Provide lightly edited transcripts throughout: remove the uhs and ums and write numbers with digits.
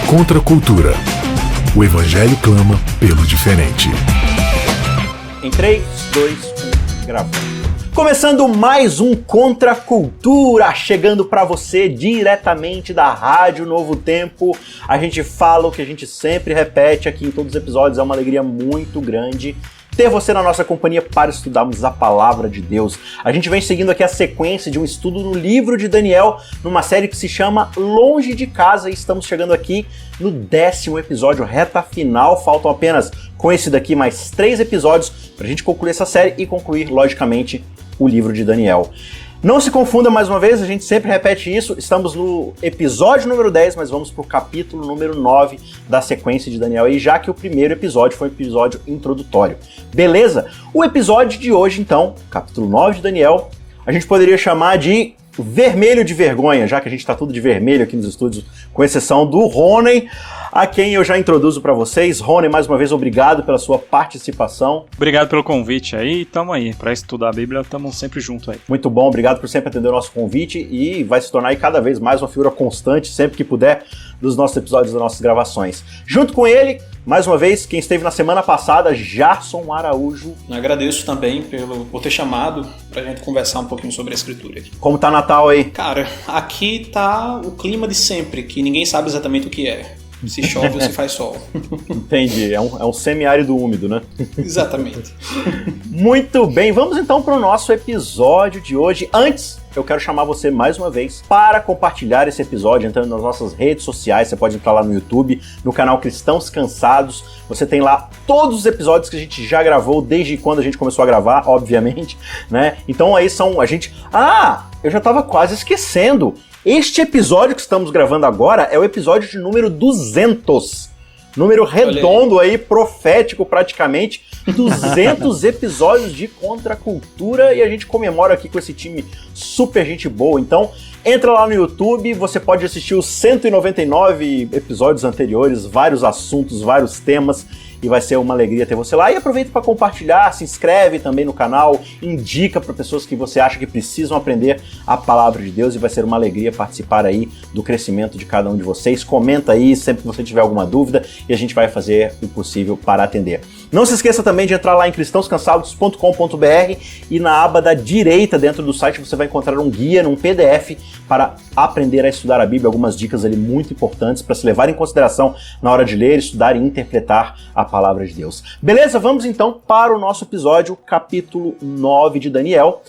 Contra a cultura. O Evangelho clama pelo diferente. Em 3, 2, 1, gravando. Começando mais um Contra a Cultura, chegando para você diretamente da Rádio Novo Tempo. A gente fala o que a gente sempre repete aqui em todos os episódios, é uma alegria muito grande ter você na nossa companhia para estudarmos a Palavra de Deus. A gente vem seguindo aqui a sequência de um estudo no livro de Daniel, numa série que se chama Longe de Casa, e estamos chegando aqui no 10º episódio, reta final. Faltam apenas, com esse daqui, mais 3 episódios para a gente concluir essa série e concluir, logicamente, o livro de Daniel. Não se confunda mais uma vez, a gente sempre repete isso, estamos no episódio número 10, mas vamos para o capítulo número 9 da sequência de Daniel, e já que o primeiro episódio foi um episódio introdutório. Beleza? O episódio de hoje, então, capítulo 9 de Daniel, a gente poderia chamar de vermelho de vergonha, já que a gente está tudo de vermelho aqui nos estúdios, com exceção do Rony, a quem eu já introduzo para vocês. Rony, mais uma vez, obrigado pela sua participação. Obrigado pelo convite aí, tamo aí, para estudar a Bíblia, tamo sempre junto aí. Muito bom, obrigado por sempre atender o nosso convite, e vai se tornar aí cada vez mais uma figura constante, sempre que puder, dos nossos episódios, das nossas gravações. Junto com ele, mais uma vez, quem esteve na semana passada, Jarson Araújo. Agradeço também por ter chamado pra gente conversar um pouquinho sobre a escritura aqui. Como tá Natal aí? Cara, aqui tá o clima de sempre, que ninguém sabe exatamente o que é. Se chove ou se faz sol. Entendi, é um semiárido úmido, né? Exatamente. Muito bem, vamos então para o nosso episódio de hoje. Antes, eu quero chamar você mais uma vez para compartilhar esse episódio entrando nas nossas redes sociais. Você pode entrar lá no YouTube, no canal Cristãos Cansados. Você tem lá todos os episódios que a gente já gravou, desde quando a gente começou a gravar, obviamente, né? Então aí são a gente... eu já estava quase esquecendo. Este episódio que estamos gravando agora é o episódio de número 200. Número redondo aí, profético praticamente. 200 episódios de Contra a Cultura, e a gente comemora aqui com esse time super gente boa. Então, entra lá no YouTube, você pode assistir os 199 episódios anteriores, vários assuntos, vários temas, e vai ser uma alegria ter você lá. E aproveita para compartilhar, se inscreve também no canal, indica para pessoas que você acha que precisam aprender a Palavra de Deus, e vai ser uma alegria participar aí do crescimento de cada um de vocês. Comenta aí sempre que você tiver alguma dúvida, e a gente vai fazer o possível para atender. Não se esqueça também de entrar lá em cristãoscansados.com.br, e na aba da direita dentro do site você vai encontrar um guia, um PDF, para aprender a estudar a Bíblia, algumas dicas ali muito importantes para se levar em consideração na hora de ler, estudar e interpretar a Palavra de Deus. Beleza? Vamos então para o nosso episódio, capítulo 9 de Daniel.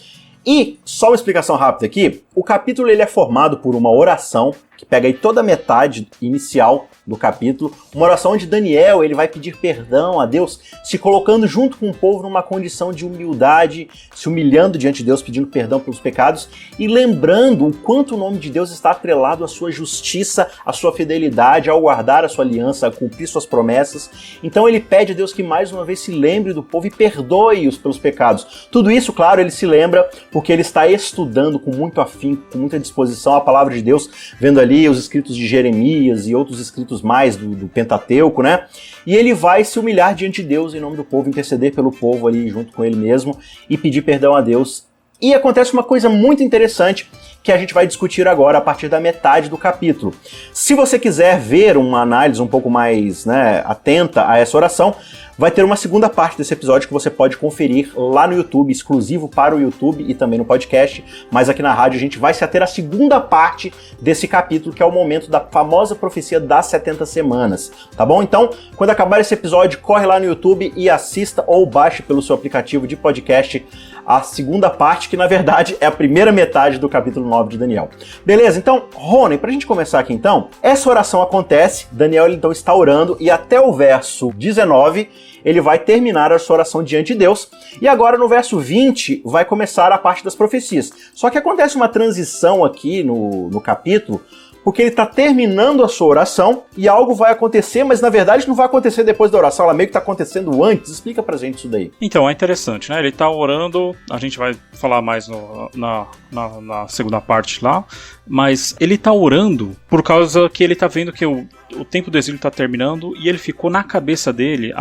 E só uma explicação rápida aqui, o capítulo ele é formado por uma oração, que pega aí toda a metade inicial do capítulo, uma oração onde Daniel ele vai pedir perdão a Deus, se colocando junto com o povo numa condição de humildade, se humilhando diante de Deus, pedindo perdão pelos pecados e lembrando o quanto o nome de Deus está atrelado à sua justiça, à sua fidelidade, ao guardar a sua aliança, a cumprir suas promessas. Então ele pede a Deus que mais uma vez se lembre do povo e perdoe-os pelos pecados. Tudo isso, claro, ele se lembra porque ele está estudando com muito afinco, com muita disposição a Palavra de Deus, vendo ali os escritos de Jeremias e outros escritos mais do Pentateuco, né? E ele vai se humilhar diante de Deus em nome do povo, interceder pelo povo ali junto com ele mesmo e pedir perdão a Deus. E acontece uma coisa muito interessante que a gente vai discutir agora a partir da metade do capítulo. Se você quiser ver uma análise um pouco mais, atenta a essa oração, vai ter uma segunda parte desse episódio que você pode conferir lá no YouTube, exclusivo para o YouTube e também no podcast, mas aqui na rádio a gente vai se ater à segunda parte desse capítulo, que é o momento da famosa profecia das 70 semanas, tá bom? Então, quando acabar esse episódio, corre lá no YouTube e assista ou baixe pelo seu aplicativo de podcast a segunda parte, que na verdade é a primeira metade do capítulo 9 de Daniel. Beleza? Então, Rony, pra gente começar aqui então, essa oração acontece, Daniel ele, então está orando, e até o verso 19 ele vai terminar a sua oração diante de Deus, e agora no verso 20 vai começar a parte das profecias. Só que acontece uma transição aqui no capítulo, porque ele está terminando a sua oração e algo vai acontecer, mas na verdade não vai acontecer depois da oração, ela meio que está acontecendo antes. Explica pra gente isso daí. Então, é interessante, né? Ele está orando, a gente vai falar mais na segunda parte lá, mas ele está orando por causa que ele está vendo que o tempo do exílio está terminando e ele ficou na cabeça dele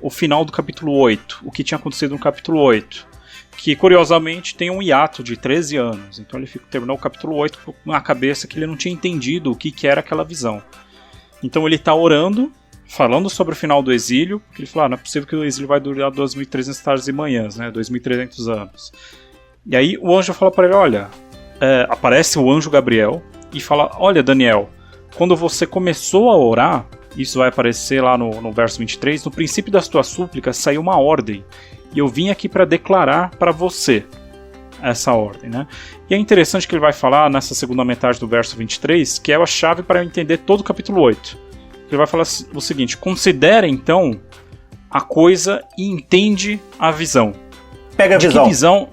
o final do capítulo 8, o que tinha acontecido no capítulo 8. Que curiosamente tem um hiato de 13 anos. Então ele terminou o capítulo 8 na cabeça que ele não tinha entendido o que era aquela visão. Então ele está orando, falando sobre o final do exílio, que ele fala, não é possível que o exílio vai durar 2.300 tardes e manhãs, né? 2.300 anos. E aí o anjo fala para ele, olha, aparece o anjo Gabriel e fala, olha Daniel, quando você começou a orar, isso vai aparecer lá no verso 23, no princípio das tuas súplicas saiu uma ordem, e eu vim aqui para declarar para você essa ordem, né? E é interessante que ele vai falar nessa segunda metade do verso 23, que é a chave para eu entender todo o capítulo 8. Ele vai falar o seguinte, considera então a coisa e entende a visão. Pega a visão.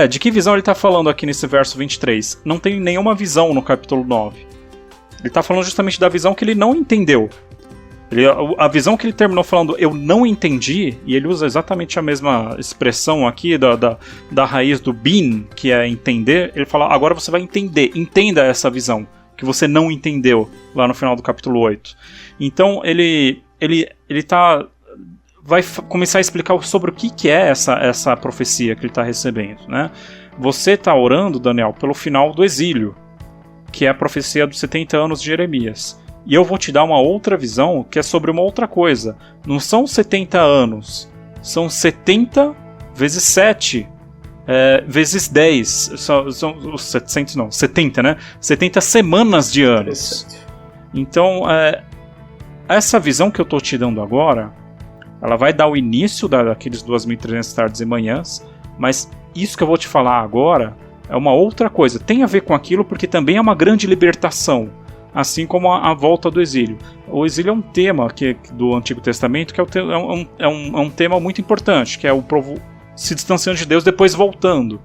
De que visão ele está falando aqui nesse verso 23? Não tem nenhuma visão no capítulo 9. Ele está falando justamente da visão que ele não entendeu. A visão que ele terminou falando, eu não entendi, e ele usa exatamente a mesma expressão aqui da raiz do bin, que é entender. Ele fala, agora você vai entender, entenda essa visão que você não entendeu lá no final do capítulo 8. Então ele vai começar a explicar sobre o que é essa profecia que ele está recebendo, né? Você está orando, Daniel, pelo final do exílio, que é a profecia dos 70 anos de Jeremias. E eu vou te dar uma outra visão que é sobre uma outra coisa. Não são 70 anos, são 70 vezes 7 vezes 10. São os 700, não, 70, né? 70 semanas de anos. Então, essa visão que eu estou te dando agora, ela vai dar o início daqueles 2.300 tardes e manhãs, mas isso que eu vou te falar agora é uma outra coisa. Tem a ver com aquilo porque também é uma grande libertação. Assim como a volta do exílio. O exílio é um tema do Antigo Testamento que é um tema muito importante, que é o povo se distanciando de Deus, depois voltando.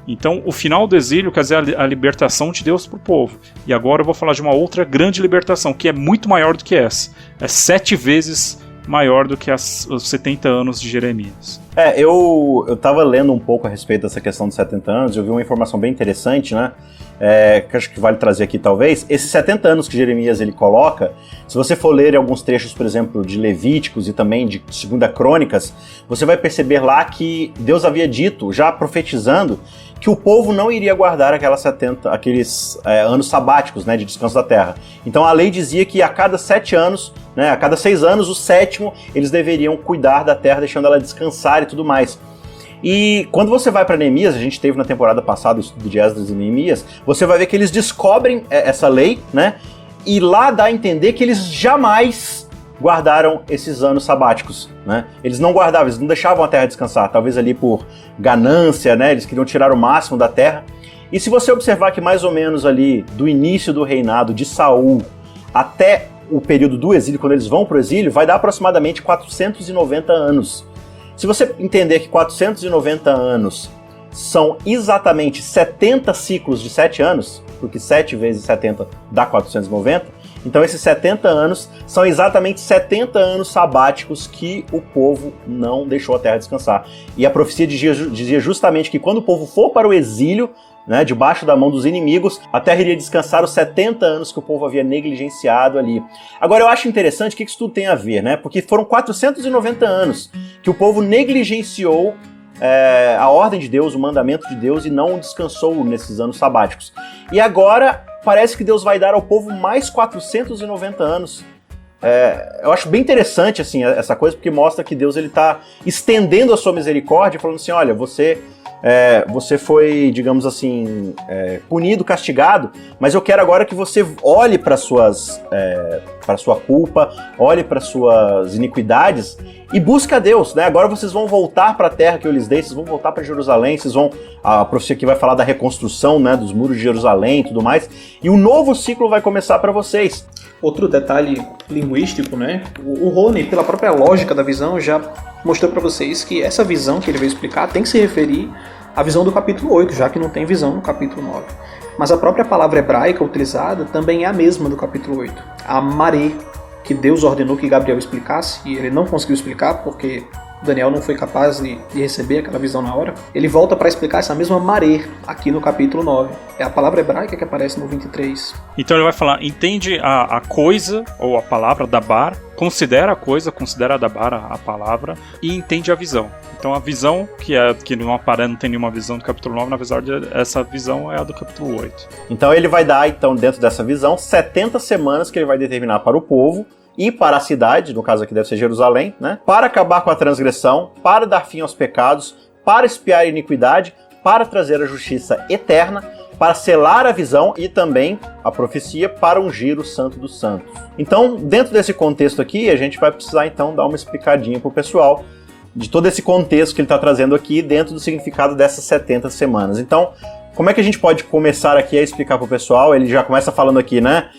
Então, o final do exílio quer dizer a libertação de Deus para o povo. E agora eu vou falar de uma outra grande libertação, que é muito maior do que essa. É 7 vezes maior do que os 70 anos de Jeremias. Eu estava lendo um pouco a respeito dessa questão dos 70 anos, eu vi uma informação bem interessante, né? Que acho que vale trazer aqui talvez. Esses 70 anos que Jeremias ele coloca, se você for ler alguns trechos, por exemplo, de Levíticos e também de 2 Crônicas, você vai perceber lá que Deus havia dito, já profetizando, que o povo não iria guardar aqueles anos sabáticos, né, de descanso da terra. Então a lei dizia que a cada 7 anos, né, a cada 6 anos, o 7º, eles deveriam cuidar da terra, deixando ela descansar e tudo mais. E quando você vai para Neemias, a gente teve na temporada passada o estudo de Esdras e Neemias, você vai ver que eles descobrem essa lei, né? E lá dá a entender que eles jamais guardaram esses anos sabáticos, né? Eles não guardavam, eles não deixavam a terra descansar, talvez ali por ganância, né? Eles queriam tirar o máximo da terra. E se você observar que mais ou menos ali do início do reinado de Saul até o período do exílio, quando eles vão para o exílio, vai dar aproximadamente 490 anos. Se você entender que 490 anos são exatamente 70 ciclos de 7 anos, porque 7 vezes 70 dá 490, então esses 70 anos são exatamente 70 anos sabáticos que o povo não deixou a terra descansar. E a profecia dizia justamente que quando o povo for para o exílio, né, debaixo da mão dos inimigos, a terra iria descansar os 70 anos que o povo havia negligenciado ali. Agora eu acho interessante o que isso tudo tem a ver, né? Porque foram 490 anos que o povo negligenciou a ordem de Deus, o mandamento de Deus, e não descansou nesses anos sabáticos. E agora parece que Deus vai dar ao povo mais 490 anos. Eu acho bem interessante assim, essa coisa, porque mostra que Deus está estendendo a sua misericórdia, falando assim, olha, você foi, digamos assim, punido, castigado, mas eu quero agora que você olhe para a sua culpa, olhe para suas iniquidades e busque a Deus, né? Agora vocês vão voltar para a terra que eu lhes dei, vocês vão voltar para Jerusalém, a profecia aqui vai falar da reconstrução, né, dos muros de Jerusalém e tudo mais, e um novo ciclo vai começar para vocês. Outro detalhe linguístico, né? O Rony, pela própria lógica da visão, já mostrou para vocês que essa visão que ele veio explicar tem que se referir à visão do capítulo 8, já que não tem visão no capítulo 9. Mas a própria palavra hebraica utilizada também é a mesma do capítulo 8. A maré, que Deus ordenou que Gabriel explicasse, e ele não conseguiu explicar porque Daniel não foi capaz de receber aquela visão na hora. Ele volta para explicar essa mesma maré aqui no capítulo 9. É a palavra hebraica que aparece no 23. Então ele vai falar, entende a coisa, ou a palavra dabar, considera a coisa, considera Adabara a palavra e entende a visão. Então a visão, que não tem nenhuma visão do capítulo 9, na verdade essa visão é a do capítulo 8. Então ele vai dar, dentro dessa visão, 70 semanas que ele vai determinar para o povo e para a cidade, no caso aqui deve ser Jerusalém, né? Para acabar com a transgressão, para dar fim aos pecados, para expiar a iniquidade, para trazer a justiça eterna, para selar a visão e também a profecia, para ungir o Santo dos Santos. Então, dentro desse contexto aqui, a gente vai precisar então dar uma explicadinha para o pessoal de todo esse contexto que ele está trazendo aqui dentro do significado dessas 70 semanas. Então, como é que a gente pode começar aqui a explicar para o pessoal? Ele já começa falando aqui, né?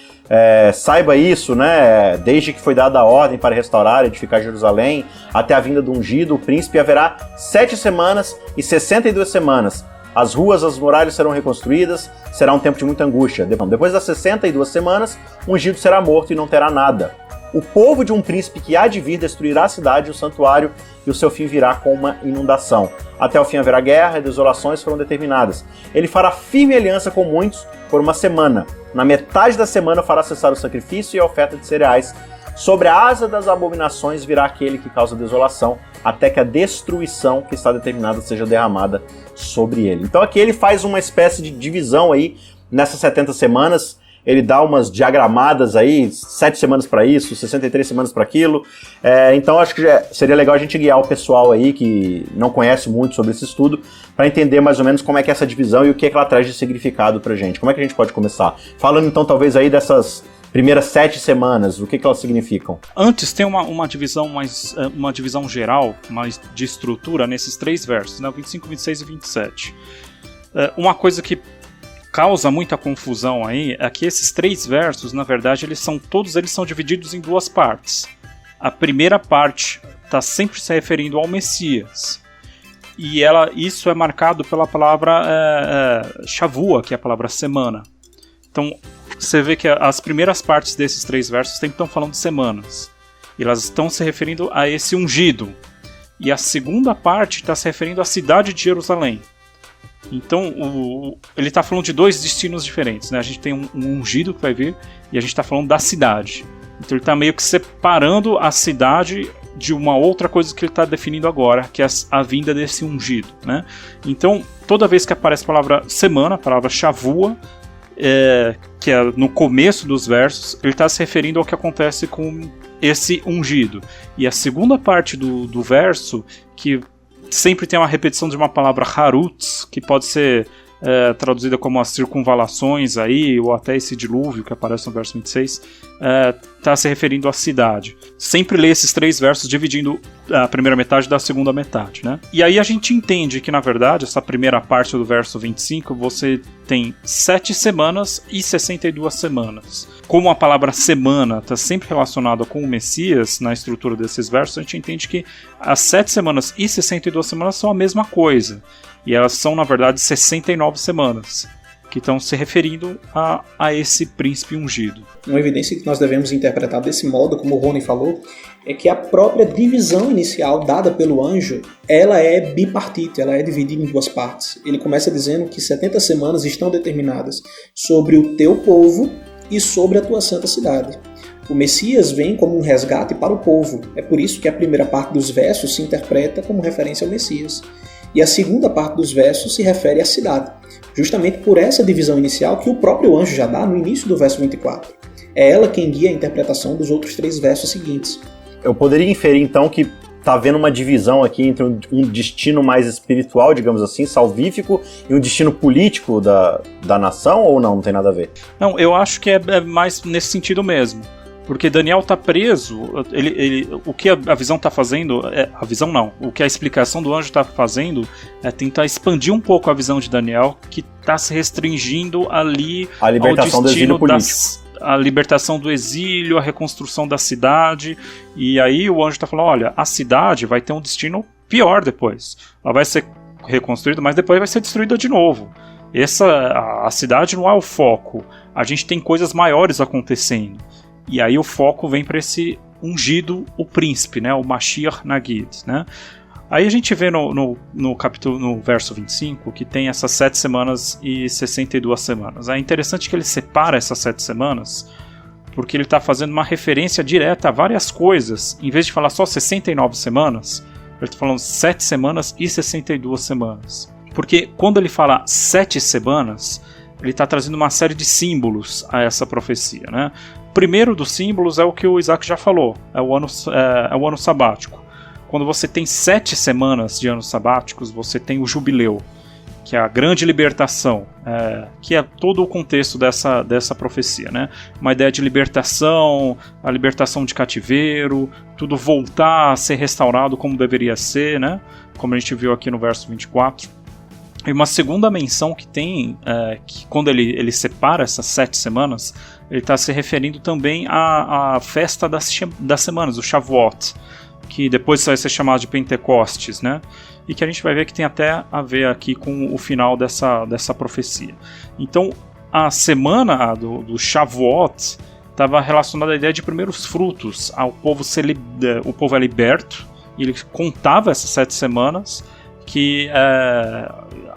Saiba isso, né? Desde que foi dada a ordem para restaurar e edificar Jerusalém, até a vinda do ungido, o príncipe, haverá 7 semanas e 62 semanas. As ruas, as muralhas serão reconstruídas, será um tempo de muita angústia. Depois das 62 semanas, o ungido será morto e não terá nada. O povo de um príncipe que há de vir destruirá a cidade e o santuário, e o seu fim virá com uma inundação. Até o fim haverá guerra e desolações foram determinadas. Ele fará firme aliança com muitos por uma semana. Na metade da semana fará cessar o sacrifício e a oferta de cereais. Sobre a asa das abominações virá aquele que causa desolação, até que a destruição que está determinada seja derramada sobre ele. Então aqui ele faz uma espécie de divisão aí nessas 70 semanas. Ele dá umas diagramadas aí, 7 semanas para isso, 63 semanas para aquilo. Então acho que seria legal a gente guiar o pessoal aí que não conhece muito sobre esse estudo para entender mais ou menos como é que é essa divisão e o que é que ela traz de significado pra gente. Como é que a gente pode começar? Falando então talvez aí dessas primeiras 7 semanas, o que elas significam? Antes tem uma divisão uma divisão geral, mais de estrutura nesses 3 versos, né? 25, 26 e 27. Uma coisa que causa muita confusão aí é que esses 3 versos, na verdade, todos eles são divididos em 2 partes. A primeira parte está sempre se referindo ao Messias. E isso é marcado pela palavra Shavua, que é a palavra semana. Então, você vê que as primeiras partes desses 3 versos sempre estão falando de semanas. E elas estão se referindo a esse ungido. E a segunda parte está se referindo à cidade de Jerusalém. Então, ele está falando de 2 destinos diferentes, né? A gente tem um ungido que vai vir e a gente está falando da cidade. Então ele está meio que separando a cidade de uma outra coisa que ele está definindo agora, que é a vinda desse ungido, né? Então, toda vez que aparece a palavra semana, a palavra Shavua, que é no começo dos versos, ele está se referindo ao que acontece com esse ungido. E a segunda parte do verso, que sempre tem uma repetição de uma palavra harutz, que pode ser traduzida como as circunvalações aí, ou até esse dilúvio que aparece no verso 26, está se referindo à cidade. Sempre lê esses 3 versos dividindo a primeira metade da segunda metade, né? E aí a gente entende que, na verdade, essa primeira parte do verso 25, você tem 7 semanas e 62 semanas. Como a palavra semana está sempre relacionada com o Messias, na estrutura desses versos, a gente entende que as 7 semanas e 62 semanas são a mesma coisa. E elas são, na verdade, 69 semanas, que estão se referindo a esse príncipe ungido. Uma evidência que nós devemos interpretar desse modo, como o Rony falou, é que a própria divisão inicial dada pelo anjo, ela é bipartite, ela é dividida em 2 partes. Ele começa dizendo que 70 semanas estão determinadas sobre o teu povo e sobre a tua santa cidade. O Messias vem como um resgate para o povo. É por isso que a primeira parte dos versos se interpreta como referência ao Messias. E a segunda parte dos versos se refere à cidade, justamente por essa divisão inicial que o próprio anjo já dá no início do verso 24. É ela quem guia a interpretação dos outros 3 versos seguintes. Eu poderia inferir então que está havendo uma divisão aqui entre um destino mais espiritual, digamos assim, salvífico, e um destino político da nação, ou não tem nada a ver? Não, eu acho que é mais nesse sentido mesmo. Porque Daniel está preso, o que a visão está fazendo, a visão não, o que a explicação do anjo está fazendo é tentar expandir um pouco a visão de Daniel, que está se restringindo ali a libertação do exílio político. A libertação do exílio, a reconstrução da cidade, e aí o anjo está falando, olha, a cidade vai ter um destino pior depois, ela vai ser reconstruída, mas depois vai ser destruída de novo. A cidade não é o foco, a gente tem coisas maiores acontecendo. E aí o foco vem para esse ungido, o príncipe, né, o Mashiach Nagid, né? Aí a gente vê no verso 25 que tem essas 7 semanas e 62 semanas. É interessante que ele separa essas 7 semanas, porque ele está fazendo uma referência direta a várias coisas. Em vez de falar só 69 semanas, ele está falando 7 semanas e 62 semanas. Porque quando ele fala 7 semanas, ele está trazendo uma série de símbolos a essa profecia, né? O primeiro dos símbolos é o que o Isaac já falou, é o ano sabático. Quando você tem 7 semanas de anos sabáticos, você tem o jubileu, que é a grande libertação, que é todo o contexto dessa profecia, né? Uma ideia de libertação, a libertação de cativeiro, tudo voltar a ser restaurado como deveria ser, né? Como a gente viu aqui no verso 24. E uma segunda menção que tem, que quando ele separa essas 7 semanas, ele está se referindo também à festa das semanas, o Shavuot, que depois vai ser chamado de Pentecostes, né? E que a gente vai ver que tem até a ver aqui com o final dessa profecia. Então, a semana do Shavuot estava relacionada à ideia de primeiros frutos. O povo é liberto, e ele contava essas 7 semanas, que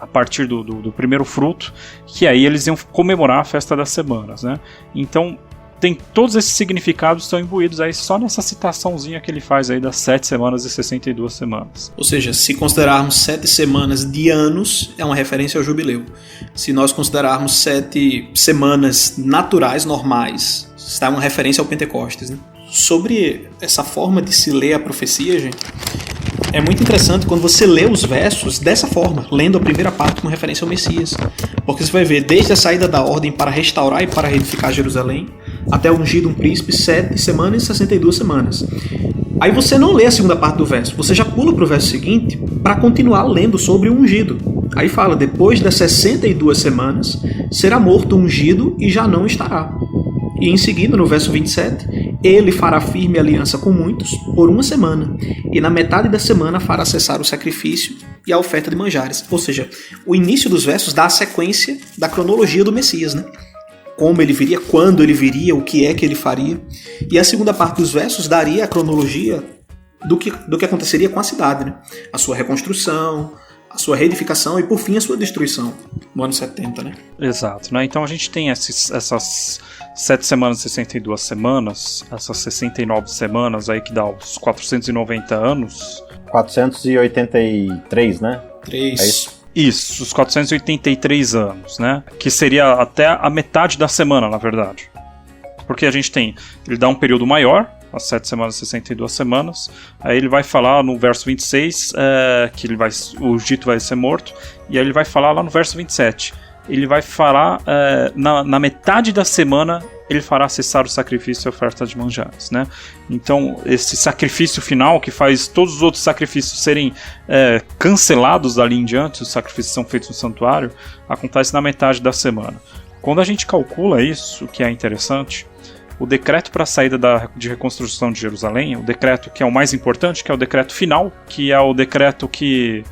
a partir do primeiro fruto, que aí eles iam comemorar a festa das semanas, né? Então, tem todos esses significados estão imbuídos aí só nessa citaçãozinha que ele faz aí das 7 semanas e 62 semanas. Ou seja, se considerarmos 7 semanas de anos, é uma referência ao jubileu. Se nós considerarmos 7 semanas naturais, normais, está uma referência ao Pentecostes, né? Sobre essa forma de se ler a profecia, gente, é muito interessante quando você lê os versos dessa forma, lendo a primeira parte com referência ao Messias. Porque você vai ver desde a saída da ordem para restaurar e para reedificar Jerusalém, até ungido um príncipe, 7 semanas e 62 semanas. Aí você não lê a segunda parte do verso, você já pula para o verso seguinte para continuar lendo sobre o ungido. Aí fala, depois das 62 semanas, será morto o ungido e já não estará. E em seguida, no verso 27, ele fará firme aliança com muitos por 1 semana, e na metade da semana fará cessar o sacrifício e a oferta de manjares. Ou seja, o início dos versos dá a sequência da cronologia do Messias, né? Como ele viria, quando ele viria, o que é que ele faria. E a segunda parte dos versos daria a cronologia do que aconteceria com a cidade, né? A sua reconstrução, a sua reedificação e, por fim, a sua destruição no ano 70, né? Exato, né? Então a gente tem essas 7 semanas e 62 semanas, essas 69 semanas aí que dá os 490 anos. 483, né? 3. É isso? Isso, os 483 anos, né? Que seria até a metade da semana, na verdade. Porque a gente tem, ele dá um período maior, as 7 semanas e 62 semanas. Aí ele vai falar no verso 26 que o Egito vai ser morto. E aí ele vai falar lá no verso 27. Ele vai falar, na metade da semana, ele fará cessar o sacrifício e a oferta de manjares, né? Então, esse sacrifício final, que faz todos os outros sacrifícios serem cancelados dali em diante, os sacrifícios são feitos no santuário, acontece na metade da semana. Quando a gente calcula isso, o que é interessante, o decreto para a saída de reconstrução de Jerusalém, o decreto que é o mais importante, que é o decreto final, que é o decreto que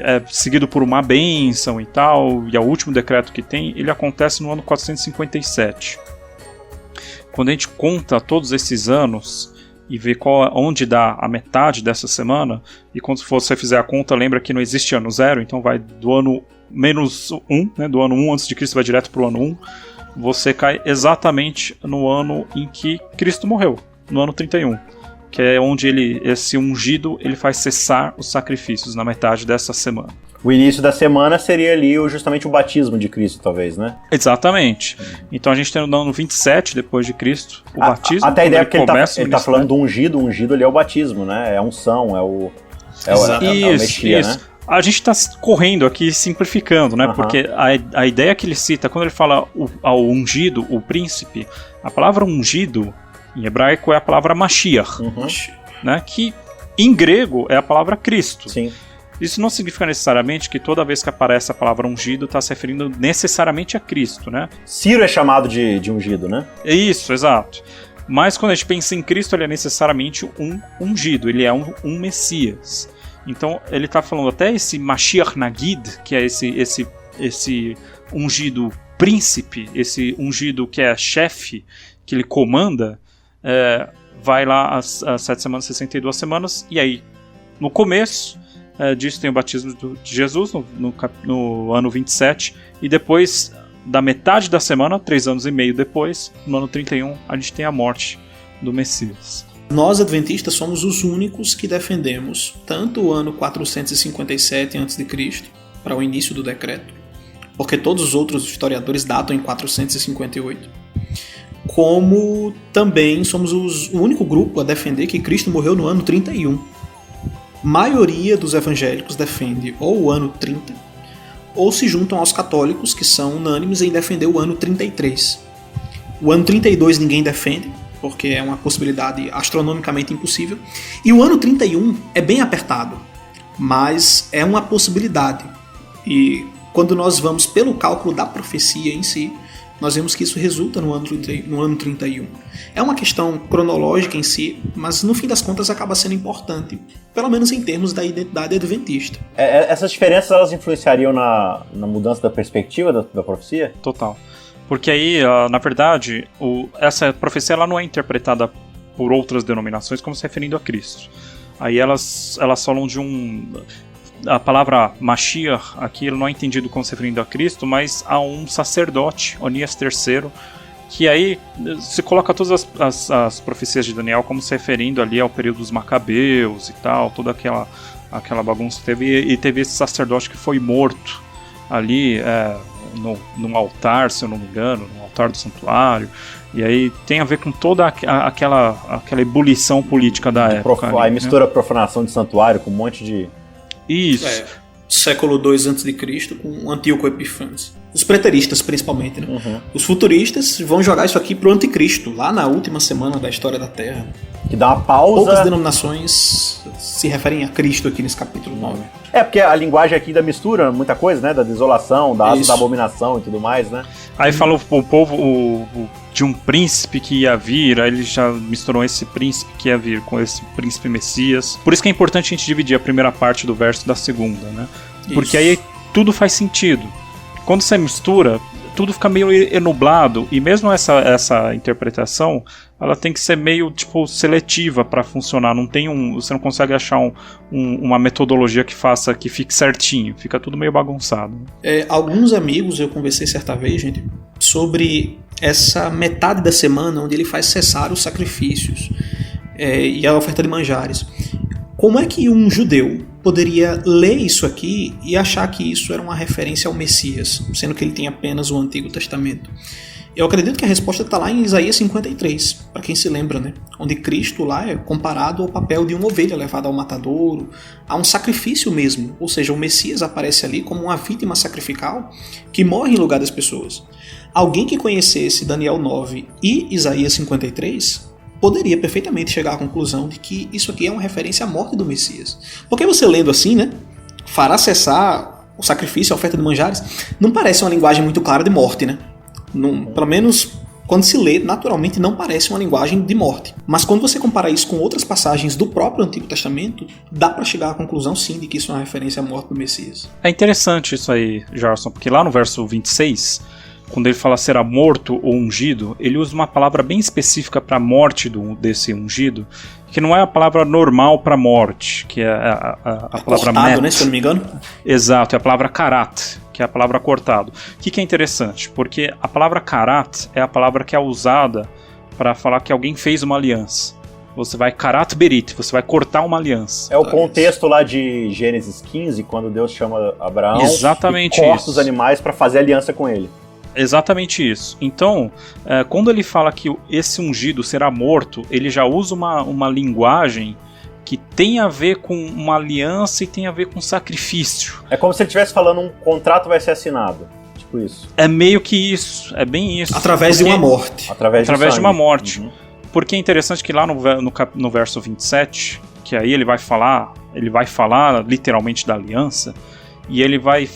é seguido por uma bênção e tal, e é o último decreto que tem, ele acontece no ano 457. Quando a gente conta todos esses anos e vê onde dá a metade dessa semana, e quando você fizer a conta, lembra que não existe ano zero, então vai do ano menos 1, né, do ano 1 antes de Cristo vai direto para o ano 1, você cai exatamente no ano em que Cristo morreu, no ano 31. Que é onde esse ungido ele faz cessar os sacrifícios na metade dessa semana. O início da semana seria ali justamente o batismo de Cristo, talvez, né? Exatamente. Então a gente tem no ano 27 depois de Cristo o batismo. Até a ideia que ele tá falando do ungido, o ungido ali é o batismo, né? É a unção, é o Messias, né? A gente está correndo aqui, simplificando, né? Porque a ideia que ele cita, quando ele fala ao ungido, o príncipe, a palavra ungido em hebraico é a palavra Mashiach, né? Que em grego é a palavra Cristo. Sim. Isso não significa necessariamente que toda vez que aparece a palavra ungido está se referindo necessariamente a Cristo, né? Ciro é chamado de ungido, né? É isso, exato. Mas quando a gente pensa em Cristo, ele é necessariamente um ungido, ele é um Messias. Então ele está falando até esse Mashiach Nagid, que é esse ungido príncipe, esse ungido que é chefe, que ele comanda, vai lá às 7 semanas, 62 semanas, e aí no começo disso tem o batismo de Jesus no ano 27, e depois da metade da semana, 3 anos e meio depois, no ano 31, a gente tem a morte do Messias. Nós, adventistas, somos os únicos que defendemos tanto o ano 457 a.C., para o início do decreto, porque todos os outros historiadores datam em 458, como também somos o único grupo a defender que Cristo morreu no ano 31. A maioria dos evangélicos defende ou o ano 30, ou se juntam aos católicos, que são unânimes em defender o ano 33. O ano 32 ninguém defende, porque é uma possibilidade astronomicamente impossível. E o ano 31 é bem apertado, mas é uma possibilidade. E quando nós vamos pelo cálculo da profecia em si, nós vemos que isso resulta no ano 31. É uma questão cronológica em si, mas no fim das contas acaba sendo importante, pelo menos em termos da identidade adventista. Essas diferenças, elas influenciariam na mudança da perspectiva da profecia? Total. Porque aí, na verdade, essa profecia ela não é interpretada por outras denominações como se referindo a Cristo. Aí elas falam de a palavra Mashiach aqui não é entendido como se referindo a Cristo, mas a um sacerdote, Onias III, que aí se coloca todas as profecias de Daniel como se referindo ali ao período dos Macabeus e tal, toda aquela bagunça que teve, e teve esse sacerdote que foi morto ali num altar, se eu não me engano, no altar do santuário, e aí tem a ver com toda aquela ebulição política da época. Aí mistura a profanação de santuário com um monte de... Isso. Século II a.C. com Antíoco Epífanes. Os preteristas, principalmente, né? Uhum. Os futuristas vão jogar isso aqui pro anticristo, lá na última semana da história da Terra. Que dá uma pausa... Poucas denominações se referem a Cristo aqui nesse capítulo 9. Porque a linguagem aqui da mistura muita coisa, né? Da desolação, da abominação e tudo mais, né? Aí fala o povo de um príncipe que ia vir, aí ele já misturou esse príncipe que ia vir com esse príncipe Messias. Por isso que é importante a gente dividir a primeira parte do verso da segunda, né? Porque aí tudo faz sentido. Quando você mistura, tudo fica meio nublado, e mesmo essa interpretação, ela tem que ser meio seletiva para funcionar. Você não consegue achar uma metodologia que fique certinho, fica tudo meio bagunçado. Alguns amigos, eu conversei certa vez, gente, sobre essa metade da semana onde ele faz cessar os sacrifícios e a oferta de manjares. Como é que um judeu poderia ler isso aqui e achar que isso era uma referência ao Messias, sendo que ele tem apenas o Antigo Testamento? Eu acredito que a resposta está lá em Isaías 53, para quem se lembra, né? Onde Cristo lá é comparado ao papel de uma ovelha levada ao matadouro, a um sacrifício mesmo, ou seja, o Messias aparece ali como uma vítima sacrificial que morre em lugar das pessoas. Alguém que conhecesse Daniel 9 e Isaías 53 poderia perfeitamente chegar à conclusão de que isso aqui é uma referência à morte do Messias. Porque você lendo assim, né, fará cessar o sacrifício, a oferta de manjares, não parece uma linguagem muito clara de morte, né? Pelo menos quando se lê, naturalmente não parece uma linguagem de morte. Mas quando você compara isso com outras passagens do próprio Antigo Testamento, dá para chegar à conclusão sim de que isso é uma referência à morte do Messias. É interessante isso aí, Jarson, porque lá no verso 26... quando ele fala será morto ou ungido, ele usa uma palavra bem específica para a morte desse ungido, que não é a palavra normal para morte, que é a palavra cortado, met, né, se eu não me engano. Exato, é a palavra karat, que é a palavra cortado. O que é interessante? Porque a palavra karat é a palavra que é usada para falar que alguém fez uma aliança. Você vai karat berit, você vai cortar uma aliança. É o contexto lá de Gênesis 15, quando Deus chama Abraão Exatamente e corta isso. os animais para fazer aliança com ele. Exatamente isso. Então, quando ele fala que esse ungido será morto, ele já usa uma linguagem que tem a ver com uma aliança e tem a ver com sacrifício. É como se ele estivesse falando um contrato vai ser assinado. Tipo isso. É meio que isso, é bem isso. Através de uma morte. Através de uma morte. Uhum. Porque é interessante que lá no verso 27, que aí ele vai falar literalmente da aliança, e ele vai,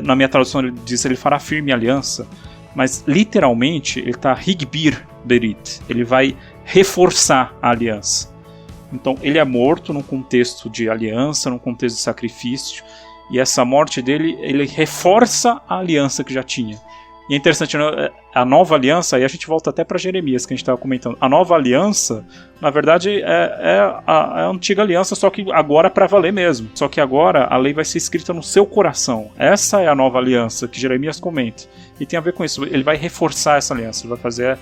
na minha tradução ele diz, ele fará firme aliança, mas literalmente ele está higbir berit, ele vai reforçar a aliança. Então ele é morto num contexto de aliança, num contexto de sacrifício, e essa morte dele, ele reforça a aliança que já tinha. E é interessante, né? A nova aliança, e a gente volta até para Jeremias, que a gente estava comentando. A nova aliança, na verdade, é a antiga aliança, só que agora é para valer mesmo. Só que agora a lei vai ser escrita no seu coração. Essa é a nova aliança que Jeremias comenta. E tem a ver com isso. Ele vai reforçar essa aliança, ele vai fazer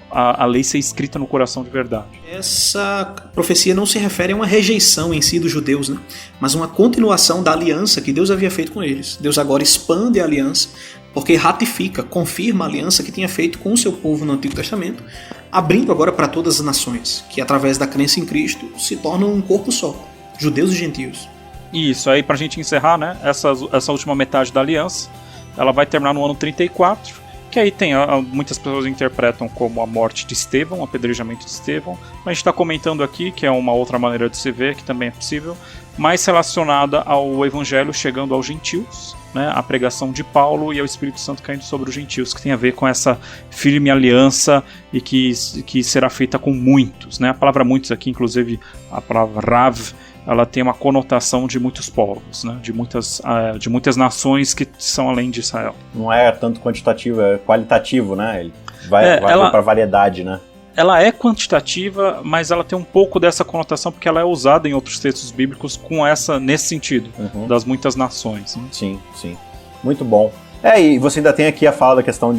a lei ser escrita no coração de verdade. Essa profecia não se refere a uma rejeição em si dos judeus, né? Mas uma continuação da aliança que Deus havia feito com eles. Deus agora expande a aliança, porque ratifica, confirma a aliança que tinha feito com o seu povo no Antigo Testamento, abrindo agora para todas as nações, que através da crença em Cristo se tornam um corpo só, judeus e gentios. Isso, aí pra gente encerrar, né, essa última metade da aliança, ela vai terminar no ano 34, que aí tem, muitas pessoas interpretam como a morte de Estevão, o apedrejamento de Estevão, mas a gente está comentando aqui, que é uma outra maneira de se ver, que também é possível, mais relacionada ao Evangelho chegando aos gentios, né, a pregação de Paulo e ao Espírito Santo caindo sobre os gentios, que tem a ver com essa firme aliança e que será feita com muitos. Né? A palavra muitos aqui, inclusive a palavra Rav, ela tem uma conotação de muitos povos, né? de muitas nações que são além de Israel. Não é tanto quantitativo, é qualitativo, né? Ele vai para variedade, né? Ela é quantitativa, mas ela tem um pouco dessa conotação porque ela é usada em outros textos bíblicos nesse sentido, das muitas nações. Né? Sim, sim. Muito bom. E você ainda tem aqui a fala da questão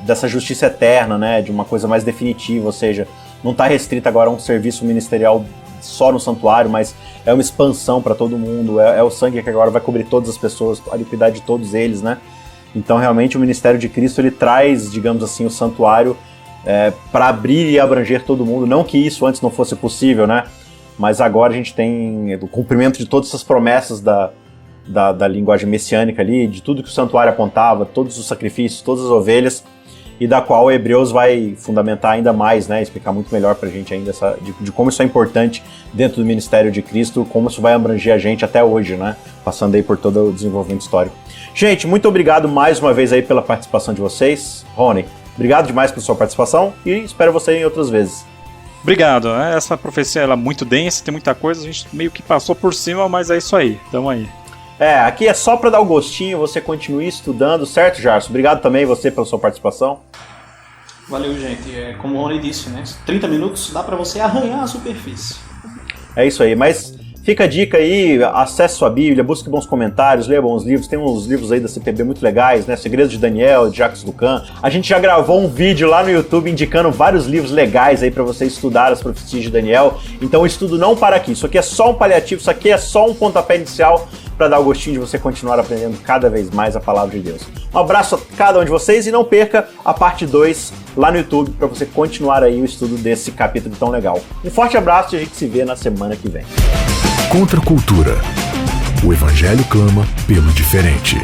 dessa justiça eterna, né? De uma coisa mais definitiva, ou seja, não está restrita agora a um serviço ministerial só no santuário, mas é uma expansão para todo mundo, é o sangue que agora vai cobrir todas as pessoas, a iniquidade de todos eles, né? Então realmente o ministério de Cristo, ele traz, digamos assim, o santuário para abrir e abranger todo mundo, não que isso antes não fosse possível, né? Mas agora a gente tem o cumprimento de todas essas promessas da linguagem messiânica ali, de tudo que o santuário apontava, todos os sacrifícios, todas as ovelhas, e da qual o Hebreus vai fundamentar ainda mais, né, explicar muito melhor pra gente ainda de como isso é importante dentro do ministério de Cristo, como isso vai abranger a gente até hoje, né, passando aí por todo o desenvolvimento histórico. Gente, muito obrigado mais uma vez aí pela participação de vocês. Rony, obrigado demais pela sua participação e espero você em outras vezes. Obrigado, essa profecia ela é muito densa, tem muita coisa, a gente meio que passou por cima, mas é isso aí, tamo aí. Aqui é só para dar o gostinho, você continue estudando, certo, Jarson? Obrigado também você pela sua participação. Valeu, gente. Como o Rony disse, né? 30 minutos dá para você arranhar a superfície. É isso aí, mas fica a dica aí, acesse sua Bíblia, busque bons comentários, leia bons livros, tem uns livros aí da CPB muito legais, né? Segredos de Daniel, de Jacques Lucan. A gente já gravou um vídeo lá no YouTube indicando vários livros legais aí para você estudar as profecias de Daniel, então o estudo não para aqui, isso aqui é só um paliativo, isso aqui é só um pontapé inicial para dar o gostinho de você continuar aprendendo cada vez mais a palavra de Deus. Um abraço a cada um de vocês e não perca a parte 2 lá no YouTube para você continuar aí o estudo desse capítulo tão legal. Um forte abraço e a gente se vê na semana que vem. Contra a cultura. O Evangelho clama pelo diferente.